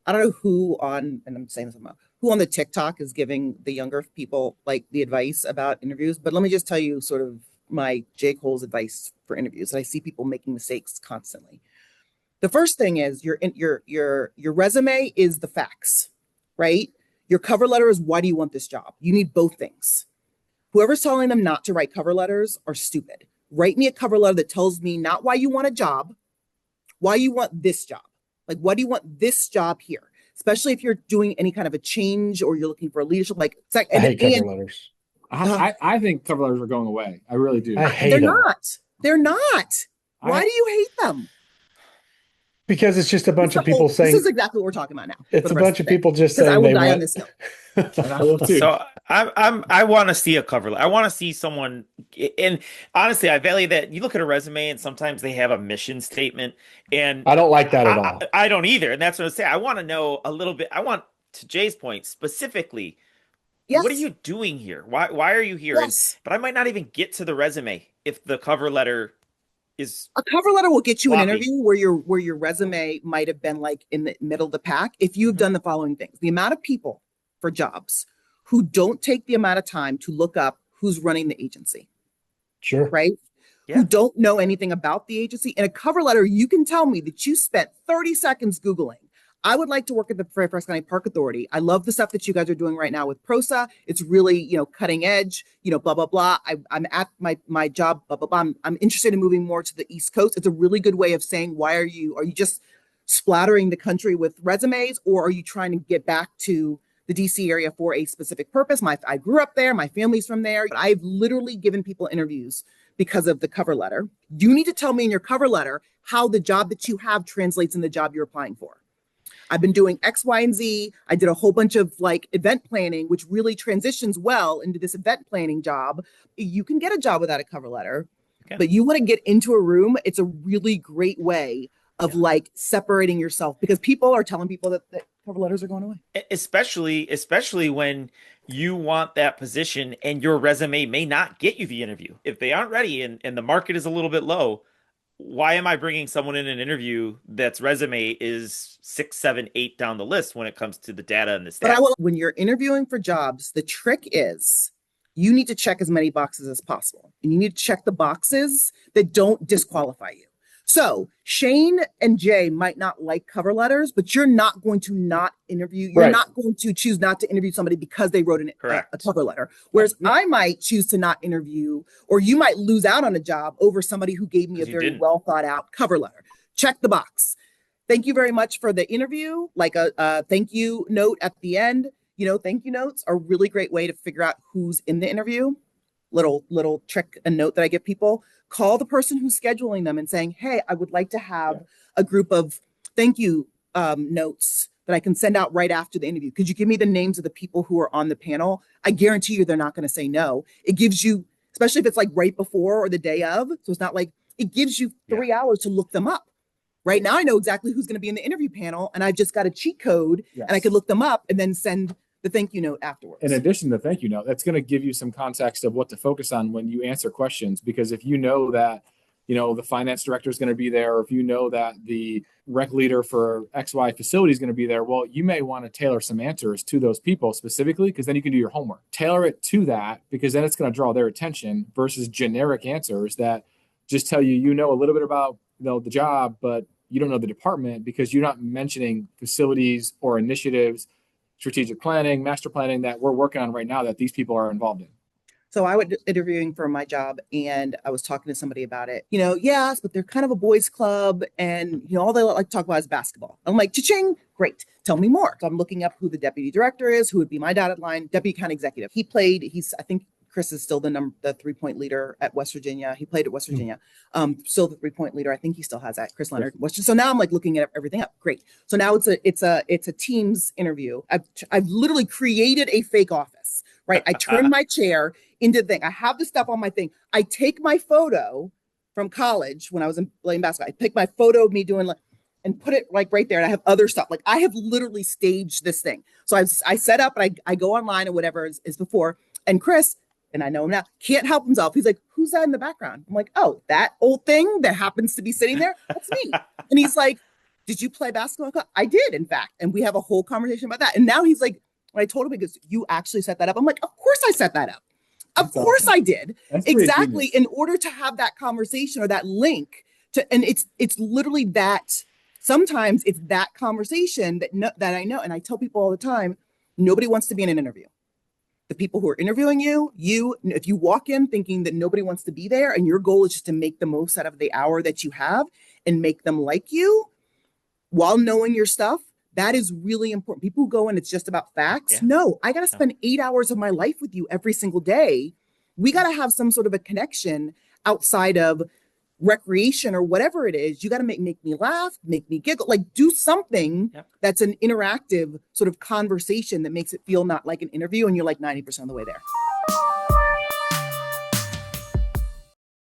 I don't know who on, and I'm saying this about who on the TikTok is giving the younger people like the advice about interviews, but let me just tell you sort of my J. Cole's advice for interviews. I see people making mistakes constantly. The first thing is your resume is the facts, right? Your cover letter is why do you want this job? You need both things. Whoever's telling them not to write cover letters are stupid. Write me a cover letter that tells me not why you want a job, why you want this job. Like, what do you want this job here? Especially if you're doing any kind of a change or you're looking for a leadership, like, I hate cover letters. I think cover letters are going away. I really do. I hate they're them. not. They're not. Why do you hate them? Because it's just a bunch of people saying. This is exactly what we're talking about now. It's a bunch of people just saying I will they die want. on this hill. And I will too. So I want to see a cover. I want to see someone. And honestly, I value that. You look at a resume, and sometimes they have a mission statement, and I don't like that at all. I don't either, and that's what I say. I want to know a little bit. I want, to Jay's point specifically. Yes. What are you doing here? Why are you here? Yes. But I might not even get to the resume if the cover letter is. A cover letter will get you sloppy. an interview where your resume might have been like in the middle of the pack if you've done the following things. The amount of people for jobs who don't take the amount of time to look up who's running the agency. Sure. Right? Yeah. Who don't know anything about the agency. In a cover letter, you can tell me that you spent 30 seconds Googling. I would like to work at the Fairfax County Park Authority. I love the stuff that you guys are doing right now with PROSA. It's really, cutting edge, blah, blah, blah. I'm at my job, blah, blah, blah. I'm interested in moving more to the East Coast. It's a really good way of saying, are you just splattering the country with resumes, or are you trying to get back to the DC area for a specific purpose? I grew up there. My family's from there. But I've literally given people interviews because of the cover letter. You need to tell me in your cover letter how the job that you have translates in the job you're applying for. I've been doing X, Y, and Z. I did a whole bunch of event planning, which really transitions well into this event planning job. You can get a job without a cover letter, but you want to get into a room. It's a really great way of separating yourself, because people are telling people that cover letters are going away. Especially when you want that position and your resume may not get you the interview. If they aren't ready and the market is a little bit low, why am I bringing someone in an interview that's resume is 6, 7, 8 down the list when it comes to the data and the stats? But when you're interviewing for jobs, the trick is you need to check as many boxes as possible. And you need to check the boxes that don't disqualify you. So Shane and Jay might not like cover letters, but you're not going to not interview. You're not going to choose not to interview somebody because they wrote a cover letter. Whereas I might choose to not interview, or you might lose out on a job over somebody who gave me a very well thought out cover letter. Check the box. Thank you very much for the interview. Like a thank you note at the end. Thank you notes are a really great way to figure out who's in the interview. Little trick and note that I give people. Call the person who's scheduling them and saying, hey, I would like to have a group of thank you notes that I can send out right after the interview. Could you give me the names of the people who are on the panel? I guarantee you they're not going to say no. It gives you, especially if it's right before or the day of, so it's not it gives you 3 hours to look them up. Right now I know exactly who's going to be in the interview panel, and I've just got a cheat code and I could look them up and then send the thank you note afterwards. In addition to the thank you note, that's going to give you some context of what to focus on when you answer questions. Because if you know that, the finance director is going to be there, or if you know that the rec leader for XY facility is going to be there, well, you may want to tailor some answers to those people specifically, because then you can do your homework. Tailor it to that, because then it's going to draw their attention versus generic answers that just tell you, a little bit about the job, but you don't know the department, because you're not mentioning facilities or initiatives, strategic planning, master planning that we're working on right now that these people are involved in. So I was interviewing for my job, and I was talking to somebody about it. Yes, but they're kind of a boys club, and all they like to talk about is basketball. I'm like, cha-ching, great. Tell me more. So I'm looking up who the deputy director is, who would be my dotted line, deputy county executive. I think Chris is still the 3-point leader at West Virginia. He played at West Virginia. Still the 3-point leader. I think he still has that. Chris Leonard. So now I'm looking at everything up. Great. So now it's a Teams interview. I've literally created a fake office, right? I turn my chair into the thing. I have the stuff on my thing. I take my photo from college when I was playing basketball. I pick my photo of me doing and put it right there. And I have other stuff. I have literally staged this thing. So I set up and I go online or whatever is before. And Chris, and I know him now, can't help himself. He's like, who's that in the background? I'm like, oh, that old thing that happens to be sitting there? That's me. And he's like, did you play basketball? I did, in fact. And we have a whole conversation about that. And now he's like, when I told him, he goes, you actually set that up? I'm like, of course I set that up. Of That's course awesome. I did. That's pretty Exactly. genius. In order to have that conversation or that link to, and it's literally that. Sometimes it's that conversation that I know. And I tell people all the time, nobody wants to be in an interview. The people who are interviewing you, if you walk in thinking that nobody wants to be there and your goal is just to make the most out of the hour that you have and make them like you while knowing your stuff, that is really important. People who go in, it's just about facts. Yeah. No, I got to spend 8 hours of my life with you every single day. We got to have some sort of a connection outside of recreation or whatever it is. You got to make me laugh, make me giggle, like do something that's an interactive sort of conversation that makes it feel not like an interview and you're like 90% of the way there.